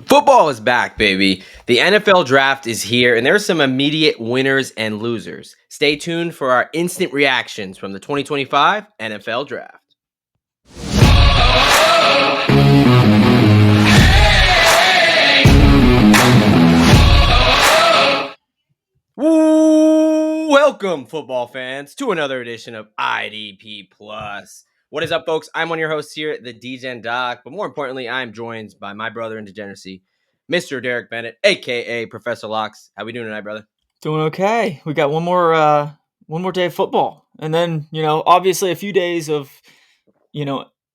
Football is back, baby. The NFL draft is here, and there are some immediate winners and losers. Stay tuned for our instant reactions from the 2025 NFL draft. Welcome, football fans, to another edition of IDP Plus. What is up, folks? I'm one of your hosts here at the DGen Doc, but more importantly, I'm joined by my brother in degeneracy, Mr. Derek Bennett, aka Professor Locks. How we doing tonight, brother? Doing okay. We got one more day of football, and then obviously a few days of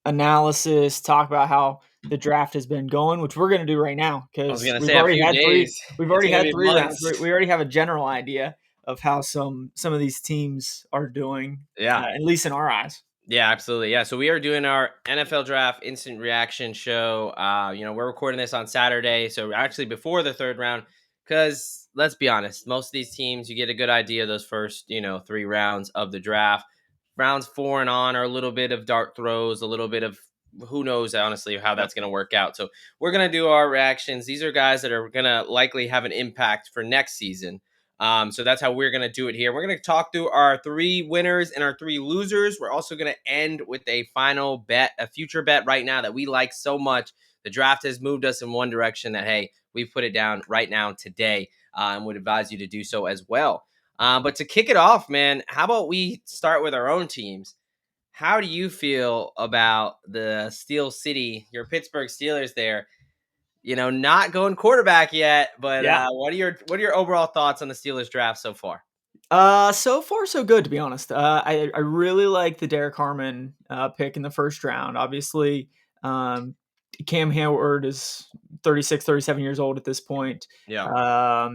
analysis. Talk about how the draft has been going, which we're going to do right now I was because gonna we've say a already few had three. days. We've It's already gonna had be 3 rounds. months. We already have a general idea of how some of these teams are doing. Yeah. At least in our eyes. Yeah, absolutely. Yeah, so we are doing our NFL draft instant reaction show. We're recording this on Saturday, so actually before the third round, because let's be honest, most of these teams you get a good idea of those first, 3 rounds of the draft. Rounds 4 and on are a little bit of dart throws, a little bit of who knows honestly how that's going to work out. So we're going to do our reactions. These are guys that are going to likely have an impact for next season. So that's how we're going to do it here. We're going to talk through our 3 winners and our 3 losers. We're also going to end with a final bet, a future bet right now that we like so much. The draft has moved us in one direction that, hey, we've put it down right now today and would advise you to do so as well. But to kick it off, man, how about we start with our own teams? How do you feel about the Steel City, your Pittsburgh Steelers there? Not going quarterback yet, but Yeah. what are your overall thoughts on the Steelers draft so far? So far so good, to be honest. I really like the Derek Harmon pick in the first round. Obviously, Cam Hayward is 36, 37 years old at this point. Yeah.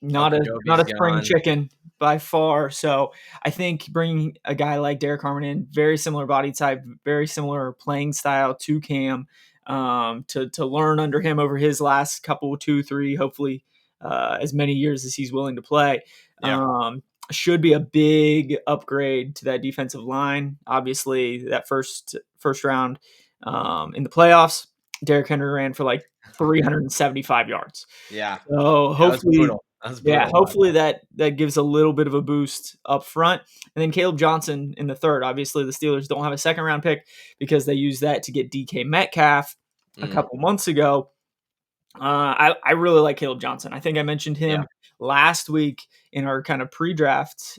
Not a Ogunjobi's spring gone. chicken by far. So I think bringing a guy like Derek Harmon in, very similar body type, very similar playing style to Cam, to learn under him over his last couple, 2, 3, hopefully as many years as he's willing to play. Yeah. Should be a big upgrade to that defensive line. Obviously, that first round in the playoffs, Derrick Henry ran for like 375 yards. Yeah. So hopefully, That was brutal. hopefully that gives a little bit of a boost up front. And then Caleb Johnson in the third. Obviously, the Steelers don't have a second round pick because they used that to get DK Metcalf a couple months ago. I really like Caleb Johnson. I think I mentioned him last week in our kind of pre-draft.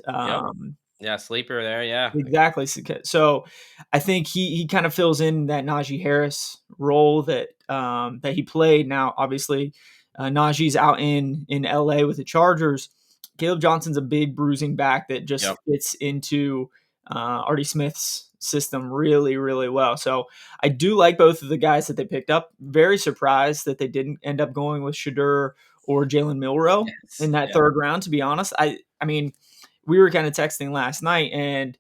Yeah, sleeper there. Yeah, Exactly. So I think he kind of fills in that Najee Harris role that he played. Now, obviously, Najee's out in LA with the Chargers. Caleb Johnson's a big bruising back that just fits into Artie Smith's system really, really well. So I do like both of the guys that they picked up. Very surprised that they didn't end up going with Shedeur or Jalen Milroe in that third round, to be honest. I mean, we were kind of texting last night, and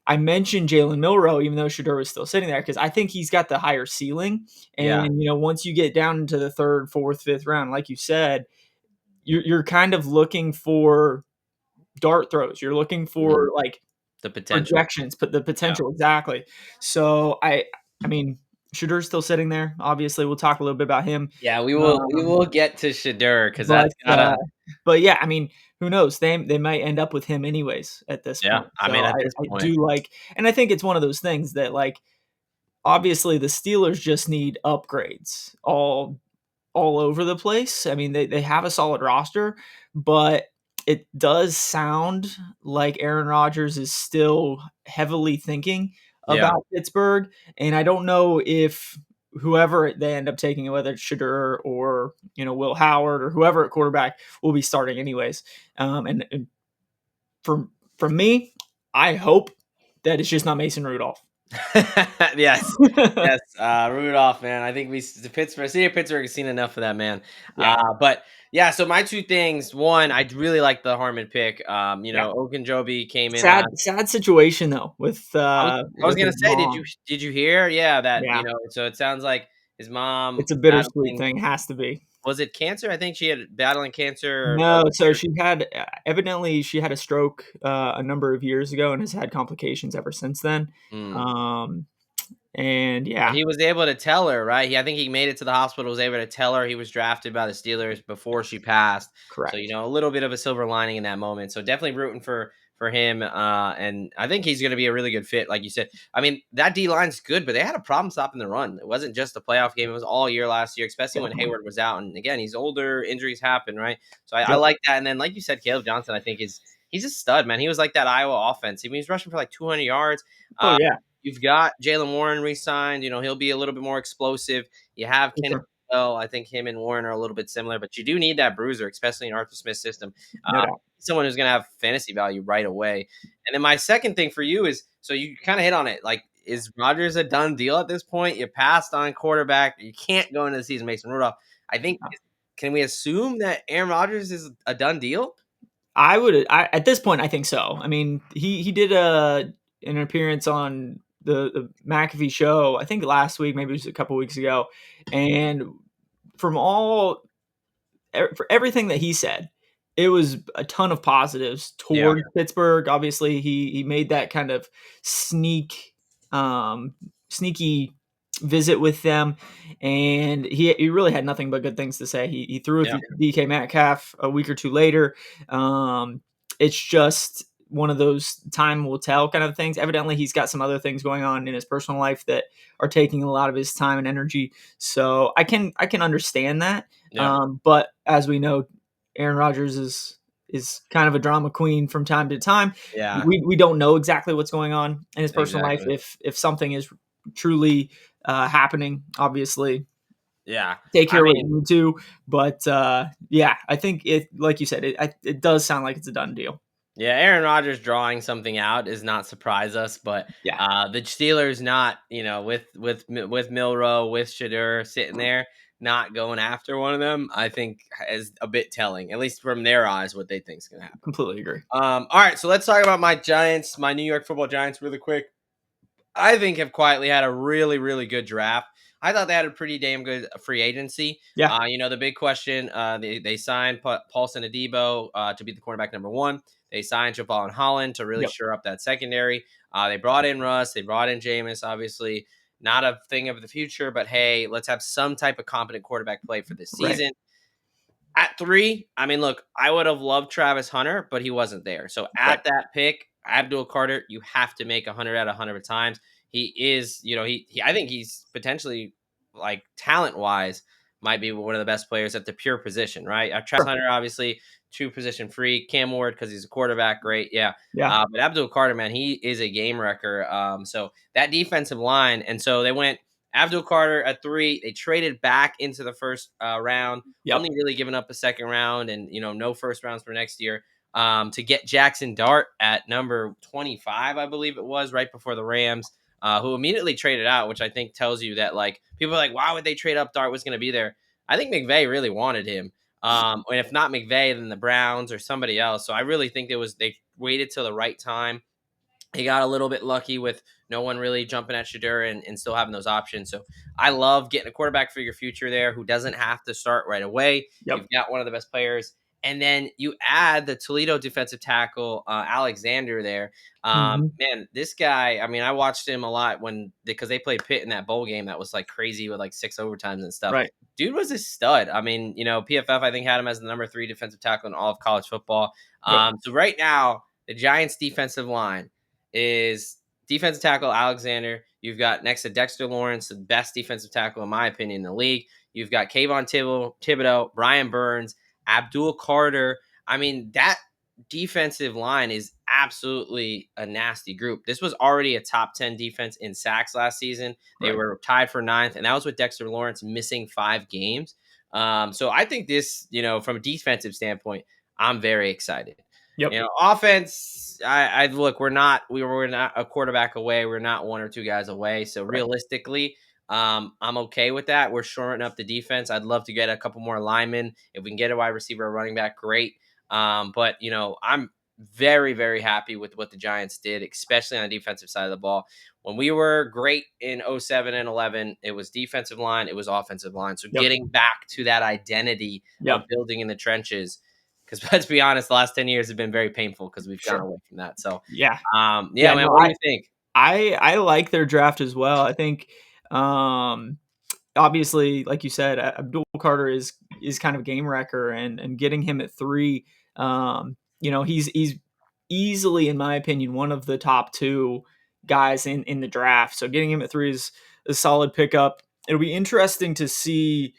I mentioned Jalen Milroe, even though Shedeur was still sitting there, because I think he's got the higher ceiling. And, once you get down into the third, fourth, fifth round, like you said, you're kind of looking for dart throws. You're looking for like the potential projections, but the potential. Exactly. So I mean, Shedeur's still sitting there. Obviously, we'll talk a little bit about him. Yeah, we will get to Shedeur because that's gotta. But yeah, I mean, who knows? They might end up with him anyways at this point. I mean, at this I point. do like, and I think it's one of those things that, like, obviously the Steelers just need upgrades all over the place. I mean, they have a solid roster, but it does sound like Aaron Rodgers is still heavily thinking about Pittsburgh. And I don't know if whoever they end up taking, whether it's Shedeur or, Will Howard or whoever at quarterback, will be starting anyways. And from me, I hope that it's just not Mason Rudolph. yes. Rudolph, man. I think the city of Pittsburgh has seen enough of that man. But yeah, so my 2 things. One, I really like the Harmon pick. Ogunjobi came in. Sad situation though. With I was gonna say, did you hear? Yeah, that so it sounds like his mom. It's a bittersweet thing. Has to be. Was it cancer? I think she had battling cancer. No, so she had evidently she had a stroke a number of years ago and has had complications ever since then. And Well, yeah, he was able to tell her, right? I think he made it to the hospital, was able to tell her he was drafted by the Steelers before she passed. So, correct. a little bit of a silver lining in that moment. So definitely rooting for him. And I think he's going to be a really good fit, like you said. I mean, that D line's good, but they had a problem stopping the run. It wasn't just a playoff game; it was all year last year, especially when Definitely. Hayward was out. And again, he's older, injuries happen, right? So I Yep. like that. And then, like you said, Caleb Johnson, I think he's a stud, man. He was like that Iowa offense. I mean, he's rushing for like 200 yards. Oh Uh, yeah, You've got Jalen Warren re-signed. He'll be a little bit more explosive. You have for Kenny. sure. Well, I think him and Warren are a little bit similar, but you do need that bruiser, especially in Arthur Smith's system. No Uh, doubt. Someone who's going to have fantasy value right away. And then my second thing for you is, so you kind of hit on it. Like, is Rodgers a done deal at this point? You passed on quarterback. You can't go into the season, Mason Rudolph. I think. Can we assume that Aaron Rodgers is a done deal? At this point, I think so. I mean, he did an appearance on the McAfee show, I think last week, maybe it was a couple weeks ago, and from for everything that he said, it was a ton of positives Yeah. towards Pittsburgh. Obviously, he made that kind of sneaky visit with them, and he really had nothing but good things to say. He threw with Yeah. DK Metcalf a week or two later. It's just one of those time will tell kind of things. Evidently, he's got some other things going on in his personal life that are taking a lot of his time and energy. So I can understand that. Yeah. But as we know, Aaron Rodgers is kind of a drama queen from time to time. Yeah. We don't know exactly what's going on in his personal life. Exactly. If something is truly happening, obviously Yeah. take I care of what mean, you need to. But yeah, I think it, like you said, it does sound like it's a done deal. yeah, Aaron Rodgers drawing something out does not surprise us, but Yeah, the Steelers not, with Milrow, with Shedeur sitting there, not going after one of them, I think is a bit telling, at least from their eyes, what they think is going to happen. completely agree. All right, so let's talk about my Giants, my New York Football Giants, really quick. I think have quietly had a really, really good draft. I thought they had a pretty damn good free agency. Yeah. The big question, they signed Paulson Adebo to be the cornerback number one. They signed Javon Holland to really Yep. shore up that secondary. They brought in Russ. They brought in Jameis, obviously. Not a thing of the future, but hey, let's have some type of competent quarterback play for this Right. season. At 3, I mean, look, I would have loved Travis Hunter, but he wasn't there. So Right. at that pick, Abdul Carter, you have to make 100 out of 100 times. He is, I think he's potentially, like, talent-wise, might be one of the best players at the pure position, right? Travis Sure. Hunter, obviously, true position free. Cam Ward, because he's a quarterback, great, yeah. Yeah. But Abdul Carter, man, he is a game wrecker. So that defensive line, and so they went Abdul Carter at 3. They traded back into the first round, Yep. only really giving up a second round and no first rounds for next year, to get Jaxon Dart at number 25, I believe it was, right before the Rams, who immediately traded out, which I think tells you that, like, people are like, why would they trade up? Dart was going to be there. I think McVay really wanted him. And if not McVay, then the Browns or somebody else. So I really think they waited till the right time. He got a little bit lucky with no one really jumping at Shedeur and still having those options. So I love getting a quarterback for your future there who doesn't have to start right away. Yep. You've got one of the best players. And then you add the Toledo defensive tackle, Alexander, there. Hmm. Man, this guy, I mean, I watched him a lot because they played Pitt in that bowl game that was like crazy with like 6 overtimes and stuff. Right. Dude was a stud. I mean, PFF, I think, had him as the number 3 defensive tackle in all of college football. Yep. So right now, the Giants' defensive line is defensive tackle Alexander. You've got next to Dexter Lawrence, the best defensive tackle in my opinion in the league. You've got Kayvon Thibodeau, Brian Burns, Abdul Carter. I mean, that defensive line is absolutely a nasty group. This was already a top 10 defense in sacks last season. They Right. were tied for 9th, and that was with Dexter Lawrence missing 5 games. So I think this, from a defensive standpoint, I'm very excited. Yep. Offense. I look. We were not a quarterback away. We're not 1 or 2 guys away. So Right. realistically, I'm okay with that. We're shoring up the defense. I'd love to get a couple more linemen. If we can get a wide receiver, a running back, great. But I'm very, very happy with what the Giants did, especially on the defensive side of the ball. When we were great in 07 and 11, it was defensive line, it was offensive line. So Yep. getting back to that identity of Yep. building in the trenches, because let's be honest, the last 10 years have been very painful because we've gone Sure. away from that. So, Yeah. yeah, Yeah. man, No, what do you think? I like their draft as well. I think, um, obviously, like you said, Abdul Carter is kind of a game wrecker, and getting him at 3, he's easily, in my opinion, one of the top 2 guys in the draft. So getting him at 3 is a solid pickup. It'll be interesting to see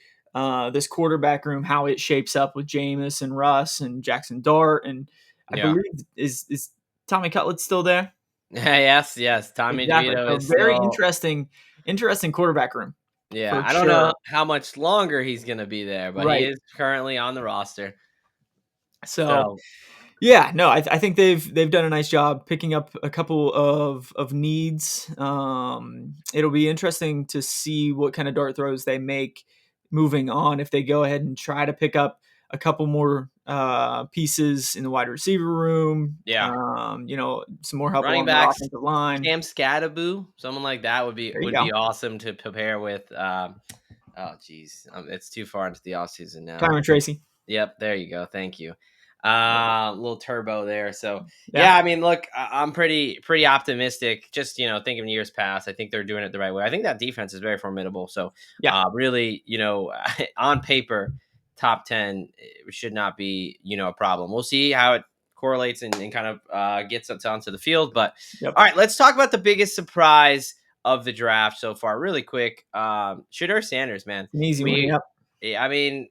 this quarterback room, how it shapes up with Jameis and Russ and Jaxon Dart, and I Yeah. believe is Tommy Cutlet still there? Yes, yes. Tommy Exactly. DeVito So is very still. interesting quarterback room Yeah, for I don't know sure. how much longer he's gonna be there, but he Right. is currently on the roster. So So yeah, no, I think they've done a nice job picking up a couple of needs. It'll be interesting to see what kind of dart throws they make moving on, if they go ahead and try to pick up a couple more pieces in the wide receiver room. yeah, Some more help running along their backs, offensive line. Cam Scadaboo, someone like that would be There you would be go. awesome to prepare with. Oh, geez, it's too far into the offseason now. Kyron Tracy. Yep, there you go. Thank you. Little turbo there. So Yeah. yeah, I mean, look, I'm pretty optimistic. Just thinking years past, I think they're doing it the right way. I think that defense is very formidable. So Yeah. really, on paper, top 10 should not be a problem. We'll see how it correlates and kind of gets us onto the field. But Yep. all right, let's talk about the biggest surprise of the draft so far, really quick. Shedeur Sanders, man. An easy one. We, Yep. I mean,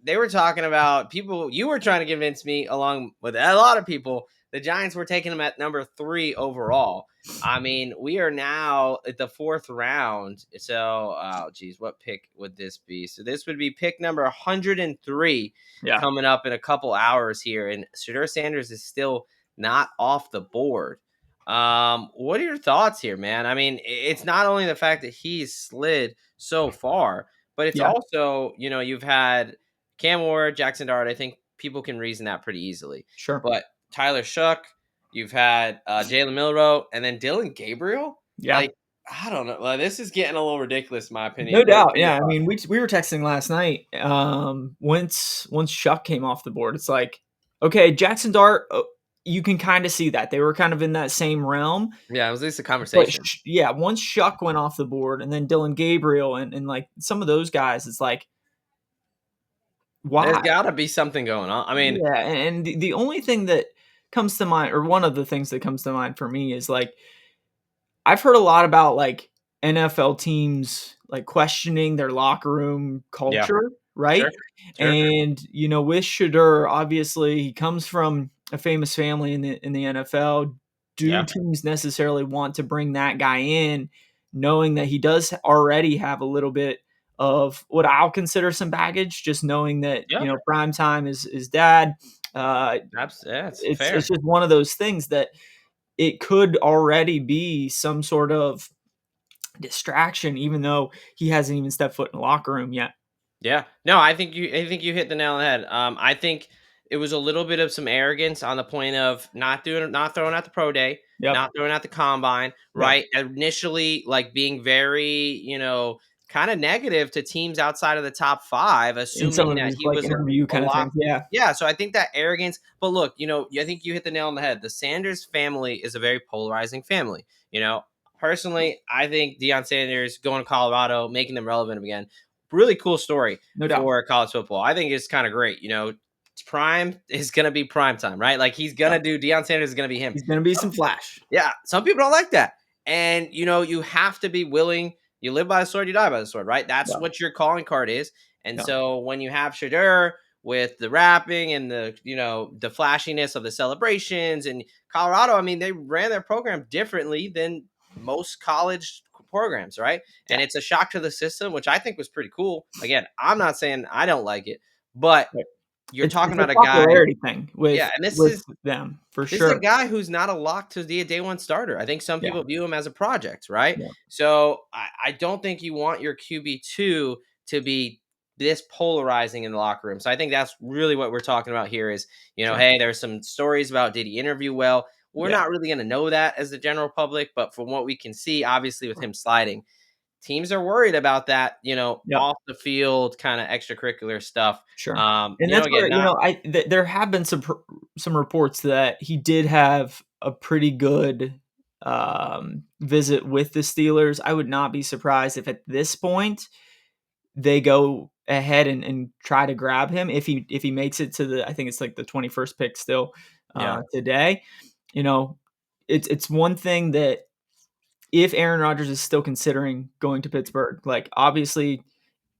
they were talking about people. You were trying to convince me, along with a lot of people, the Giants were taking him at number 3 overall. I mean, we are now at the 4th round. So, oh, geez, what pick would this be? So this would be pick number 103 Yeah. coming up in a couple hours here, and Shedeur Sanders is still not off the board. What are your thoughts here, man? I mean, it's not only the fact that he's slid so far, but it's Yeah. also, you've had Cam Ward, Jaxon Dart. I think people can reason that pretty easily. Sure. But Tyler Shook, you've had Jalen Milrow, and then Dylan Gabriel. Yeah. Like, I don't know. Well, this is getting a little ridiculous, in my No opinion. What doubt. are your Yeah. I thoughts? mean, we were texting last night. Once Shuck came off the board, it's like, okay, Jackson Dart. You can kind of see that they were kind of in that same realm. Yeah, it was at least a But conversation. yeah, once Shuck went off the board, and then Dylan Gabriel, and like some of those guys, it's like, There's why? got to be something going on. I mean, Yeah. And the only thing that comes to mind, or one of the things that comes to mind for me, is like, I've heard a lot about like NFL teams like questioning their locker room yeah, culture, right? sure, sure. And with Shedeur, obviously he comes from a famous family in the NFL. Do Yeah, teams necessarily want to bring that guy in, knowing that he does already have a little bit of what I'll consider some baggage, just knowing that yeah, prime time is dad. Uh, yeah, it's it's fair. just one of those things that it could already be some sort of distraction, even though he hasn't even stepped foot in the locker room yet. Yeah. No, I think you hit the nail on the head. I think it was a little bit of some arrogance on the point of not throwing out the pro day, Yep. not throwing out the combine, Yep. right? Initially, like being very, kind of negative to teams outside of the top 5, In some assuming of that his he like was interview a kind of lot. things. Yeah. Yeah, so I think that arrogance, but look, I think you hit the nail on the head. The Sanders family is a very polarizing family. Personally, I think Deion Sanders going to Colorado, making them relevant again, really cool story No doubt. for college football. I think it's kind of great. Prime is going to be prime time, right? Like he's going Yep. to do, Deion Sanders is going to be him. He's gonna be some flash. Yeah, some people don't like that. And you have to be willing. You live by the sword, you die by the sword, right? That's Yeah. what your calling card is. And Yeah. so when you have Shedeur with the rapping and the flashiness of the celebrations, and Colorado, I mean, they ran their program differently than most college programs, right? Yeah. And it's a shock to the system, which I think was pretty cool. Again, I'm not saying I don't like it, but Right. you're It's talking it's a about a guy. popularity thing Yeah, with and this with is them for this is a sure. guy who's not a lock to be a day one starter. I think some Yeah. people view him as a project, right? Yeah. So I don't think you want your QB2 to be this polarizing in the locker room. So I think that's really what we're talking about here is, Sure. hey, there's some stories about did he interview well? We're Yeah. not really going to know that as the general public, but from what we can see, obviously with him sliding, teams are worried about that, Yep. off the field kind of extracurricular stuff. Sure. And that's Again, where, not there have been some reports that he did have a pretty good visit with the Steelers. I would not be surprised if at this point they go ahead and try to grab him if he makes it to the, I think it's like the 21st pick still Yeah. today. You know, it's one thing that if Aaron Rodgers is still considering going to Pittsburgh, like obviously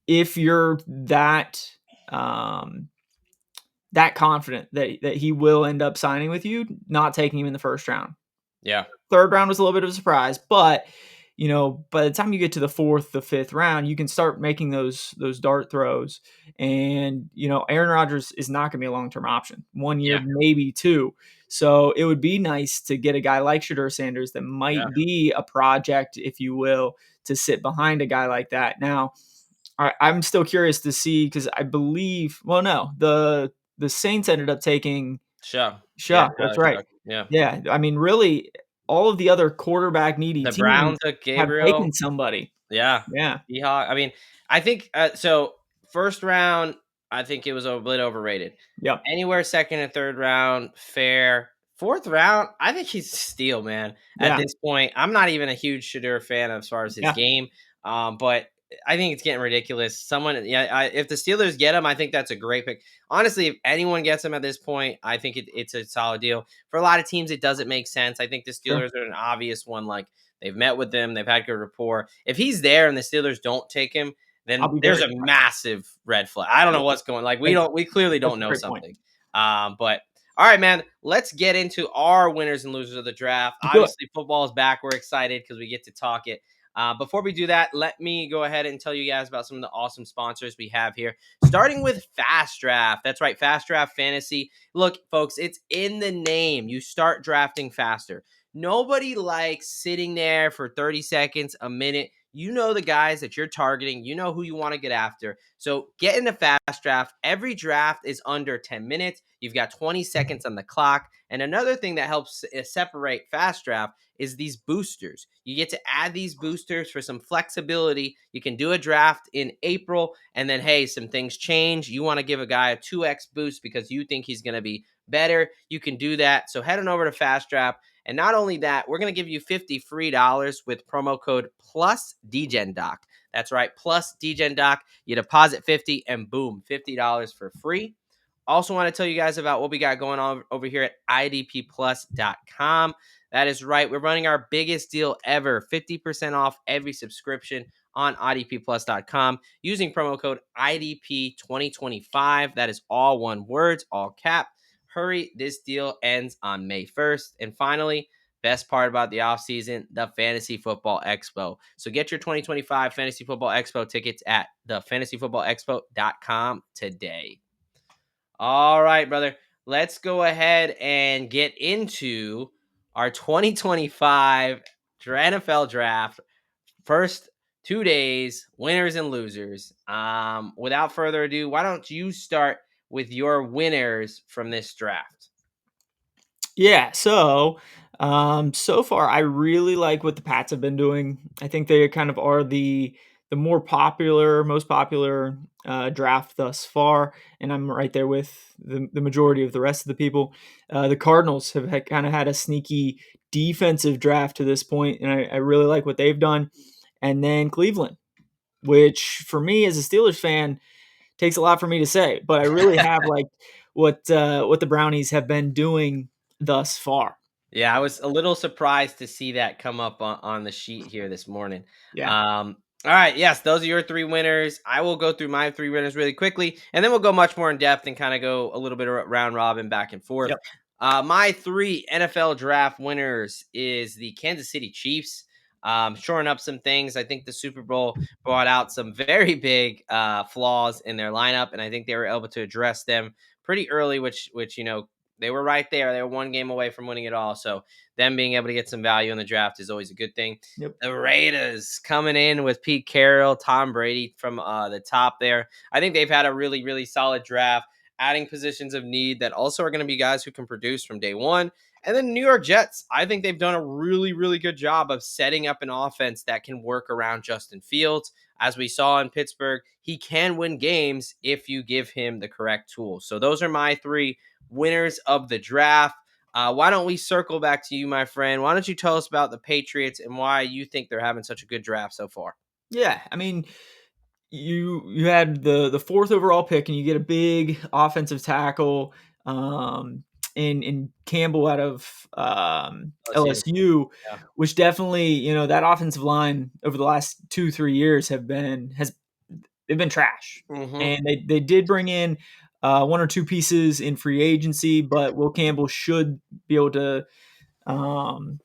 if you're um, that confident that he will end up signing with you, not taking him in the first round. Yeah. Third round was a little bit of a surprise, but by the time you get to the fourth, the fifth round, you can start making those dart throws. And Aaron Rodgers is not going to be a long term option. 1 year, Yeah. maybe two. So it would be nice to get a guy like Shedeur Sanders that Yeah. might be a project, if you will, to sit behind a guy like that. Now, I'm still curious to see because I believe, well, no, the Saints ended up taking Sure. Yeah. Shaw. That's Tyler right. Shuck. Yeah. Yeah, I mean, really, all of the other quarterback needy The Browns teams took have Gabriel. taken somebody. Yeah. Yeah. Seahawks. I mean, I think so. First round, I think it was a bit overrated. Yep. Anywhere second and third round, fair. Fourth round, I think he's a steal, man. At Yeah. this point, I'm not even a huge Shedeur fan as far as his Yeah. game, but I think it's getting ridiculous. If the Steelers get him, I think that's a great pick. Honestly, if anyone gets him at this point, I think it's a solid deal. For a lot of teams, it doesn't make sense. I think the Sure. Steelers are an obvious one. Like they've met with them, they've had good rapport. If he's there and the Steelers don't take him, I'll then be there's very a surprised. massive red flag. I don't know Yeah. what's going. Like Thank you. we clearly That's don't a know great point. something. But all right, man. Let's get into our winners and losers of the draft. Do it. Obviously, football is back. We're excited because we get to talk it. Before we do that, let me go ahead and tell you guys about some of the awesome sponsors we have here. Starting with Fast Draft. That's right, Fast Draft Fantasy. Look, folks, it's in the name. You start drafting faster. Nobody likes sitting there for 30 seconds, a minute. You know the guys that you're targeting. You know who you want to get after. So get into Fast Draft. Every draft is under 10 minutes. You've got 20 seconds on the clock. And another thing that helps separate Fast Draft is these boosters. You get to add these boosters for some flexibility. You can do a draft in April, and then, hey, some things change. You want to give a guy a 2x boost because you think he's going to be better. You can do that. So head on over to Fast Draft. And not only that, we're going to give you $50 free with promo code plus DGenDoc. That's right, plus DGenDoc. You deposit 50 and boom, $50 for free. Also want to tell you guys about what we got going on over here at idpplus.com. That is right. We're running our biggest deal ever, 50% off every subscription on idpplus.com using promo code IDP2025. That is all one word, all cap. Hurry, this deal ends on May 1st. And finally, best part about the offseason, the Fantasy Football Expo. So get your 2025 Fantasy Football Expo tickets at thefantasyfootballexpo.com today. All right, brother. Let's go ahead and get into our 2025 NFL draft. First 2 days, winners and losers. Without further ado, why don't you start with your winners from this draft? Yeah. So far, I really like what the Pats have been doing. I think they kind of are the most popular draft thus far, and I'm right there with the majority of the rest of the people. The Cardinals have kind of had a sneaky defensive draft to this point, and I really like what they've done. And then Cleveland, which for me as a Steelers fan takes a lot for me to say, but I really have liked what the Brownies have been doing thus far. Yeah, I was a little surprised to see that come up on the sheet here this morning. Yeah. All right, yes, those are your three winners. I will go through my three winners really quickly, and then we'll go much more in depth and kind of go a little bit round robin back and forth. Yep. My three NFL draft winners is the Kansas City Chiefs. Shoring up some things. I think the Super Bowl brought out some very big flaws in their lineup, and I think they were able to address them pretty early, which they were right there. They were one game away from winning it all. So them being able to get some value in the draft is always a good thing. Yep. The Raiders coming in with Pete Carroll, Tom Brady from the top there. I think they've had a really, really solid draft, adding positions of need that also are going to be guys who can produce from day one. And then New York Jets, I think they've done a really, really good job of setting up an offense that can work around Justin Fields. As we saw in Pittsburgh, he can win games if you give him the correct tools. So those are my three winners of the draft. Why don't we circle back to you, my friend? Why don't you tell us about the Patriots and why you think they're having such a good draft so far? Yeah, I mean, you had the fourth overall pick, and you get a big offensive tackle, in Campbell out of LSU. LSU, Yeah. which definitely, that offensive line over the last 2-3 years has they've been trash, Hmm. and they did bring in one or two pieces in free agency, but Will Campbell should be able to um,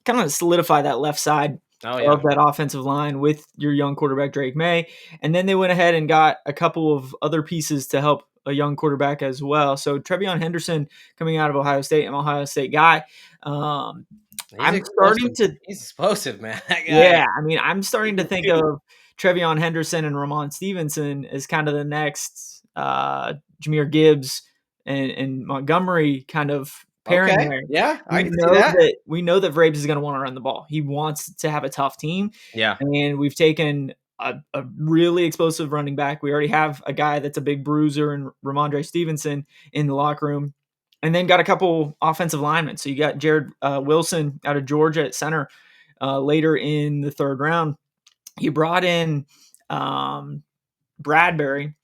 kind of solidify that left side Oh of yeah. that offensive line with your young quarterback Drake May. And then they went ahead and got a couple of other pieces to help a young quarterback as well. So Trevion Henderson coming out of Ohio State, I'm an Ohio State guy. Um, He's I'm explosive. starting to, He's explosive, man. That guy. yeah, I mean, I'm He starting to can think shoot. of Trevion Henderson and Ramon Stevenson as kind of the next Jahmyr Gibbs and Montgomery kind of pairing Okay. there. Yeah, I We can see know that. that Vrabes is going to want to run the ball. He wants to have a tough team, Yeah. and we've taken a really explosive running back. We already have a guy that's a big bruiser in Ramondre Stevenson in the locker room, and then got a couple offensive linemen. So you got Jared Wilson out of Georgia at center later in the third round. He brought in um, Bradbury,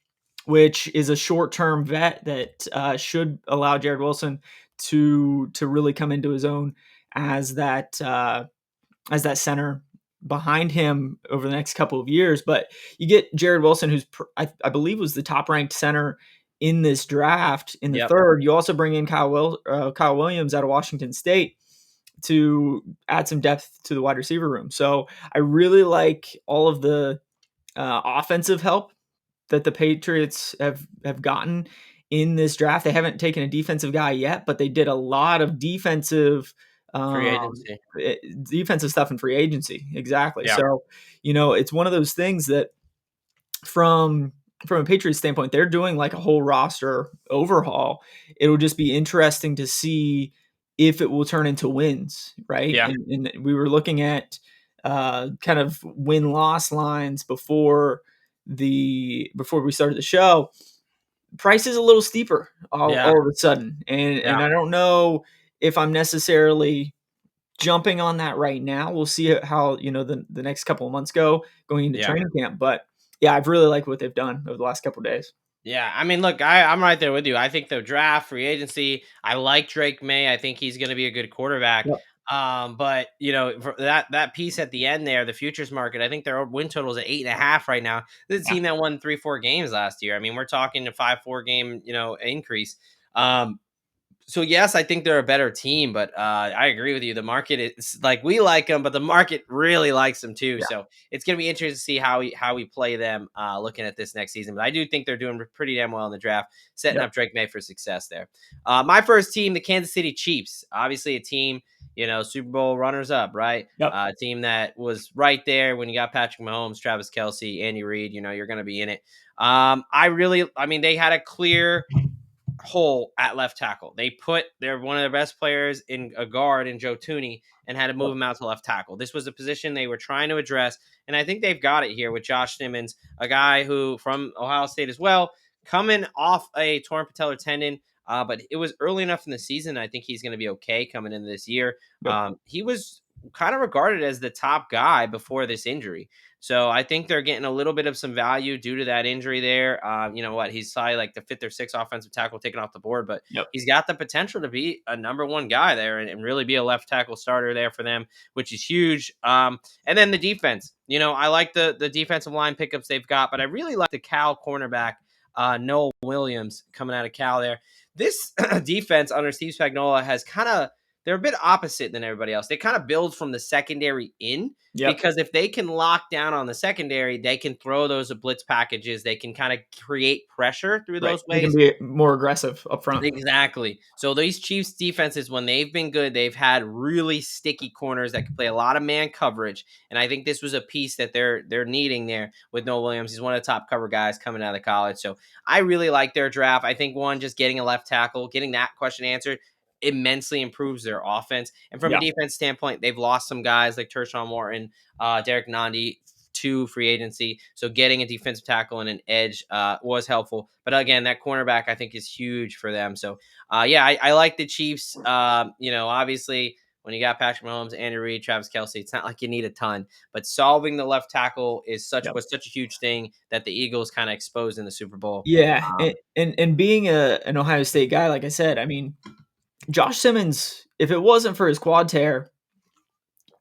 which is a short-term vet that should allow Jared Wilson to really come into his own as that center behind him over the next couple of years. But you get Jared Wilson, who's I believe was the top-ranked center in this draft in the Yep. third. You also bring in Kyle Williams out of Washington State to add some depth to the wide receiver room. So I really like all of the offensive help that the Patriots have gotten in this draft. They haven't taken a defensive guy yet, but they did a lot of Free um, agency. defensive stuff in free agency. Exactly. Yeah. So, it's one of those things that from from a Patriots standpoint, they're doing like a whole roster overhaul. It'll just be interesting to see if it will turn into wins, right? Yeah. And we were looking at kind of win loss lines before we started the show. Price is a little steeper Yeah. all of a sudden, and Yeah. I don't know if I'm necessarily jumping on that right now. We'll see how the next couple of months going into Yeah. training camp. But yeah, I've really liked what they've done over the last couple of days. Yeah, I mean, look, I'm right there with you. I think the draft, free agency, I like Drake May. I think he's going to be a good quarterback. Yep. But for that piece at the end there, the futures market, I think their win total is at 8.5 right now. This is a Yeah. team that won 3-4 games last year. I mean, we're talking a 5-4 game, increase. Um, so yes, I think they're a better team, but I agree with you. The market is like we like them, but the market really likes them too. Yeah. So it's going to be interesting to see how we play them looking at this next season. But I do think they're doing pretty damn well in the draft, setting Yep. up Drake May for success there. My first team, the Kansas City Chiefs, obviously a team, Super Bowl runners up, right? Yep. A team that was right there when you got Patrick Mahomes, Travis Kelsey, Andy Reid. You're going to be in it. I mean, they had a clear hole at left tackle. They put one of their best players in a guard in Joe Tooney and had to move Yep. him out to left tackle. This was a position they were trying to address, and I think they've got it here with Josh Simmons, a guy who from Ohio State as well, coming off a torn patellar tendon. But it was early enough in the season. I think he's going to be okay coming into this year. Yep. He was kind of regarded as the top guy before this injury. So I think they're getting a little bit of some value due to that injury there. You know what? He's probably like the fifth or sixth offensive tackle taken off the board, but Yep. he's got the potential to be a number one guy there and really be a left tackle starter there for them, which is huge. And then the defense. I like the defensive line pickups they've got, but I really like the Cal cornerback, Noah Williams, coming out of Cal there. This defense under Steve Spagnuolo has they're a bit opposite than everybody else. They kind of build from the secondary in, Yep. because if they can lock down on the secondary, they can throw those blitz packages. They can kind of create pressure through Right. those They can ways. be more aggressive up front. Exactly. So these Chiefs defenses, when they've been good, they've had really sticky corners that can play a lot of man coverage. And I think this was a piece that they're needing there with Noah Williams. He's one of the top cover guys coming out of college. So I really like their draft. I think just getting a left tackle, getting that question answered immensely improves their offense. And from a Yeah. defense standpoint, they've lost some guys like Tershawn Morton, Derek Nandi, to free agency. So getting a defensive tackle and an edge was helpful. But again, that cornerback I think is huge for them. So yeah, I like the Chiefs. Obviously when you got Patrick Mahomes, Andy Reid, Travis Kelsey, it's not like you need a ton. But solving the left tackle Yep. was such a huge thing that the Eagles kind of exposed in the Super Bowl. Yeah, Um, and being an Ohio State guy, like I said, I mean, Josh Simmons, if it wasn't for his quad tear,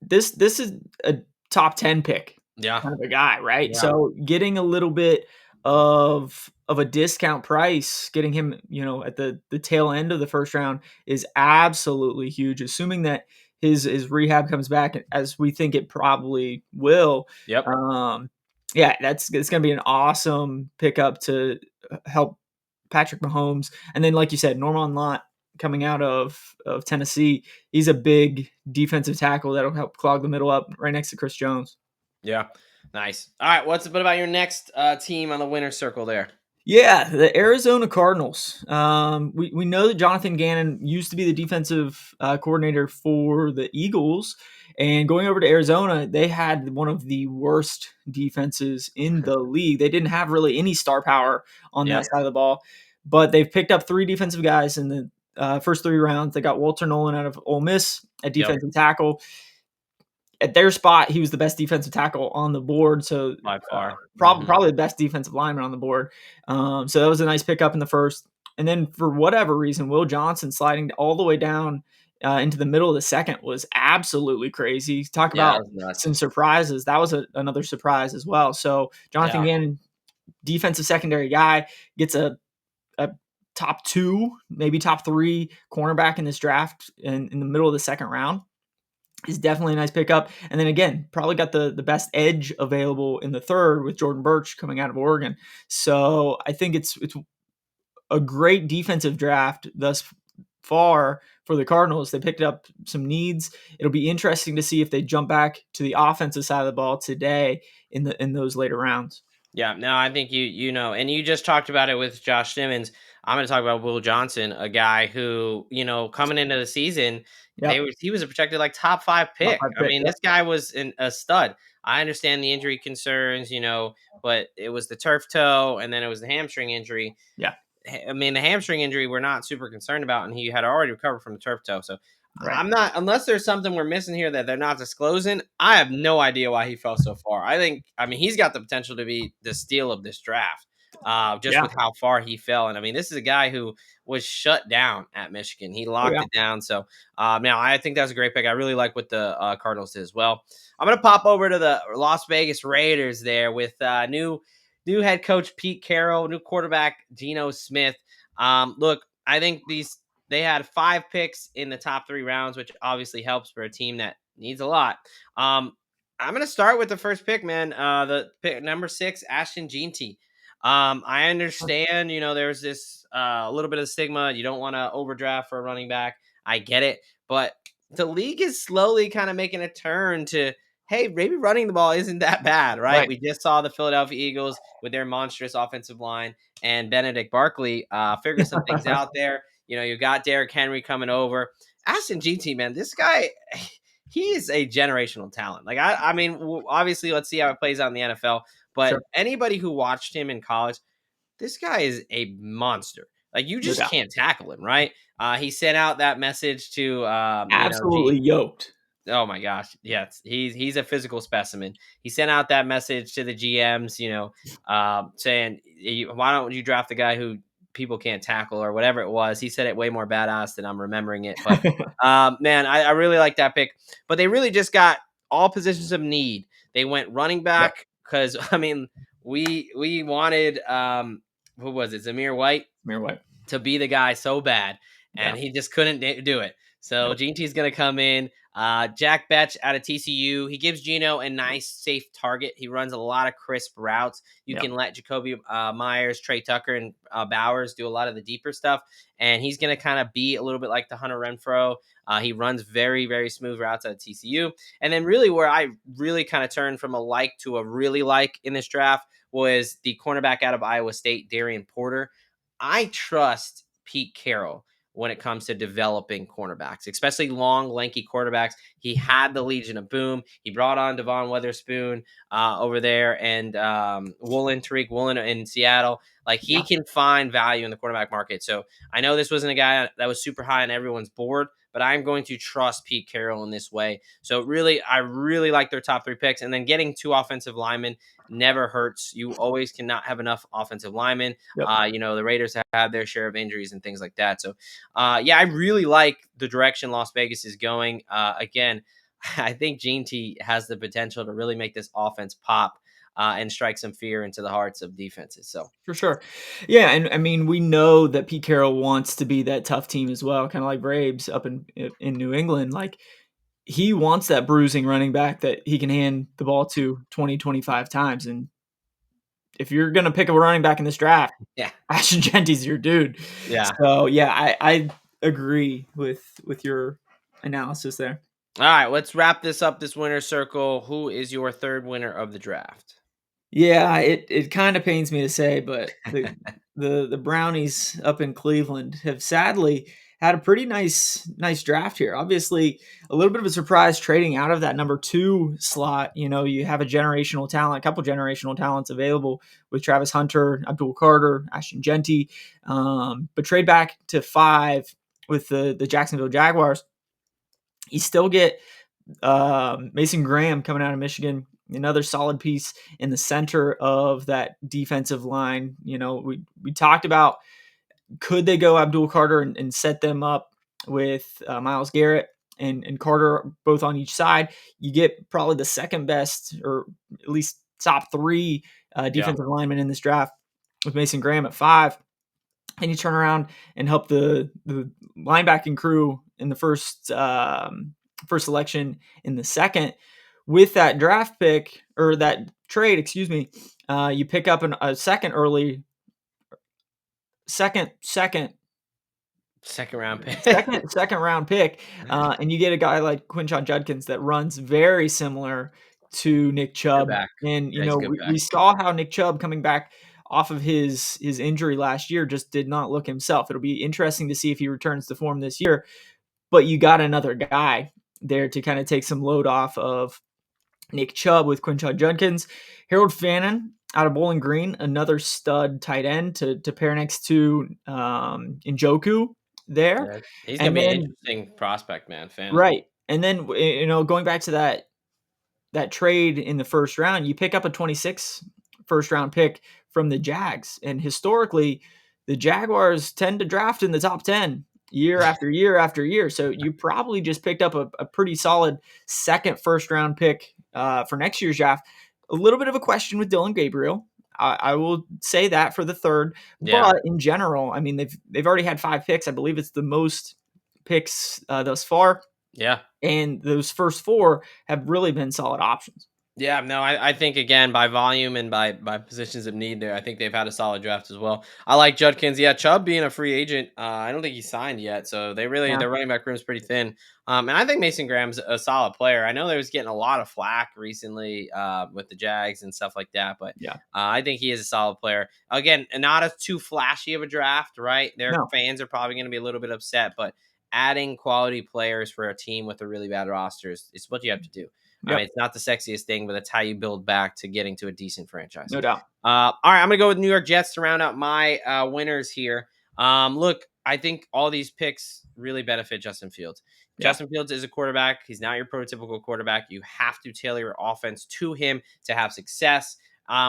this is a top 10 pick yeah, kind of a guy, right? yeah, So getting a little bit of a discount price, getting him, at the tail end of the first round is absolutely huge. Assuming that his rehab comes back as we think it probably will. yep. Um, yeah, it's gonna be an awesome pickup to help Patrick Mahomes. And then, like you said, Norman Lott coming out of Tennessee, he's a big defensive tackle that'll help clog the middle up right next to Chris Jones. Yeah. Nice. All right. What about your next team on the winner's circle there? Yeah, the Arizona Cardinals. We know that Jonathan Gannon used to be the defensive coordinator for the Eagles, and going over to Arizona, they had one of the worst defenses in the league. They didn't have really any star power on Yeah. that side of the ball, but they've picked up three defensive guys in the first three rounds. They got Walter Nolan out of Ole Miss at Yep. defensive tackle. At their spot, he was the best defensive tackle on the board. So By far. probably the best defensive lineman on the board. So that was a nice pickup in the first. And then for whatever reason, Will Johnson sliding all the way down into the middle of the second was absolutely crazy. Talk Yeah, that about was nuts. some surprises. That was another surprise as well. So Jonathan Yeah. Gannon, defensive secondary guy, gets a top two, maybe top three cornerback in this draft in the middle of the second round is definitely a nice pickup. And then again, probably got the best edge available in the third with Jordan Birch coming out of Oregon. So I think it's a great defensive draft thus far for the Cardinals. They picked up some needs. It'll be interesting to see if they jump back to the offensive side of the ball today in those later rounds. Yeah, no, I think and you just talked about it with Josh Simmons. I'm going to talk about Will Johnson, a guy who, coming into the season, Yep. he was a projected like top 5 Top pick. five I pick. mean, Yep. this guy was a stud. I understand the injury concerns, but it was the turf toe and then it was the hamstring injury. Yeah. I mean, the hamstring injury we're not super concerned about, and he had already recovered from the turf toe. So Right. I'm not, unless there's something we're missing here that they're not disclosing. I have no idea why he fell so far. I mean, he's got the potential to be the steal of this draft, just Yeah. with how far he fell. And I mean, this is a guy who was shut down at Michigan. He Oh locked yeah. it down. So now I think that's a great pick. I really like what the Cardinals did as well. I'm gonna pop over to the Las Vegas Raiders there with new head coach Pete Carroll, new quarterback Geno Smith. Look, I think they had 5 picks in the top 3 rounds, which obviously helps for a team that needs a lot. I'm gonna start with the first pick, man. The pick number 6, Ashton Jeanty. I understand, there's this a little bit of stigma. You don't want to overdraft for a running back. I get it, but the league is slowly kind of making a turn to, hey, maybe running the ball isn't that bad, right? Right. We just saw the Philadelphia Eagles with their monstrous offensive line and Benedict Barkley figure some things out there. You got Derrick Henry coming over. Ashton GT, man, this guy, he is a generational talent. Like, I mean, obviously, let's see how it plays out in the NFL. But Sure. anybody who watched him in college, this guy is a monster. Like, you No just doubt. can't tackle him, right? He sent out that message to, Absolutely yoked. oh my gosh, yes, he's a physical specimen. He sent out that message to the GMs, saying, "Why don't you draft the guy who people can't tackle or whatever it was?" He said it way more badass than I'm remembering it, but man, I really like that pick. But they really just got all positions of need. They went running Yep. back because I mean, we wanted who was it, Zamir White, Samir White. to be the guy so bad, and Yeah. he just couldn't do it. So Nope. Gene T's going to come in. Jack Betch out of TCU. He gives Geno a nice, safe target. He runs a lot of crisp routes. You Yep. can let Jacoby Myers, Trey Tucker, and Bowers do a lot of the deeper stuff. And he's going to kind of be a little bit like the Hunter Renfro. He runs very, very smooth routes out of TCU. And then really where I really kind of turned from a like to a really like in this draft was the cornerback out of Iowa State, Darian Porter. I trust Pete Carroll when it comes to developing cornerbacks, especially long, lanky quarterbacks. He had the Legion of Boom. He brought on Devon Witherspoon over there, and Tariq Woolen in Seattle. Like, he Yeah, can find value in the quarterback market. So I know this wasn't a guy that was super high on everyone's board, but I'm going to trust Pete Carroll in this way. So really, I really like their top 3 picks. And then getting 2 offensive linemen never hurts. You always cannot have enough offensive linemen. yep, The Raiders have had their share of injuries and things like that. So, I really like the direction Las Vegas is going. Again, I think Jeanty has the potential to really make this offense pop and strike some fear into the hearts of defenses. So, for sure. Yeah, and I mean, we know that Pete Carroll wants to be that tough team as well, kind of like Braves up in New England. Like, he wants that bruising running back that he can hand the ball to 20, 25 times. And if you're going to pick a running back in this draft, yeah. Ashton Jeanty's your dude. Yeah. So yeah, I agree with your analysis there. All right, let's wrap this up. This winner circle. Who is your third winner of the draft? Yeah, it kind of pains me to say, but the Brownies up in Cleveland have sadly had a pretty nice draft here. Obviously, a little bit of a surprise trading out of that number 2 slot. You know, you have a generational talent, a couple generational talents available with Travis Hunter, Abdul Carter, Ashton Jeanty, but trade back to 5 with the Jacksonville Jaguars. You still get Mason Graham coming out of Michigan, another solid piece in the center of that defensive line. You know, we talked about, could they go Abdul Carter and set them up with Myles Garrett and Carter both on each side? You get probably the second best, or at least top 3 Yeah. defensive linemen in this draft with Mason Graham at 5. And you turn around and help the linebacking crew in the first selection in the second. With that draft pick, or that trade, excuse me, you pick up a second early, second Second round pick. second round pick, and you get a guy like Quinshon Judkins that runs very similar to Nick Good Chubb. back. And Yeah, he's a good we back. saw how Nick Chubb, coming back off of his injury last year, just did not look himself. It'll be interesting to see if he returns to form this year. But you got another guy there to kind of take some load off of Nick Chubb with Quinshon Judkins. Harold Fannin out of Bowling Green, another stud tight end to pair next to Njoku there. Yeah, he's gonna And be an then, interesting prospect, man. Fannin. right. And then, going back to that trade in the first round, you pick up a 26 first round pick from the Jags. And historically, the Jaguars tend to draft in the top 10 year after year after year. So you probably just picked up a pretty solid second first round pick for next year's draft. A little bit of a question with Dylan Gabriel. I will say that for the third, Yeah. but in general, I mean, they've already had 5 picks. I believe it's the most picks thus far, Yeah. and those first 4 have really been solid options. Yeah, no, I think again by volume and by positions of need there, I think they've had a solid draft as well. I like Judkins. Yeah, Chubb being a free agent, I don't think he's signed yet, so Yeah, their running back room is pretty thin. And I think Mason Graham's a solid player. I know they was getting a lot of flack recently with the Jags and stuff like that, but yeah, I think he is a solid player. Again, not as too flashy of a draft, right? Their no, fans are probably going to be a little bit upset, but adding quality players for a team with a really bad roster is what you have to do. I mean, yep, it's not the sexiest thing, but that's how you build back to getting to a decent franchise. no doubt. All right, I'm gonna go with New York Jets to round out my winners here. Look, I think all these picks really benefit Justin Fields. Yeah, Justin Fields is a quarterback. He's not your prototypical quarterback. You have to tailor your offense to him to have success.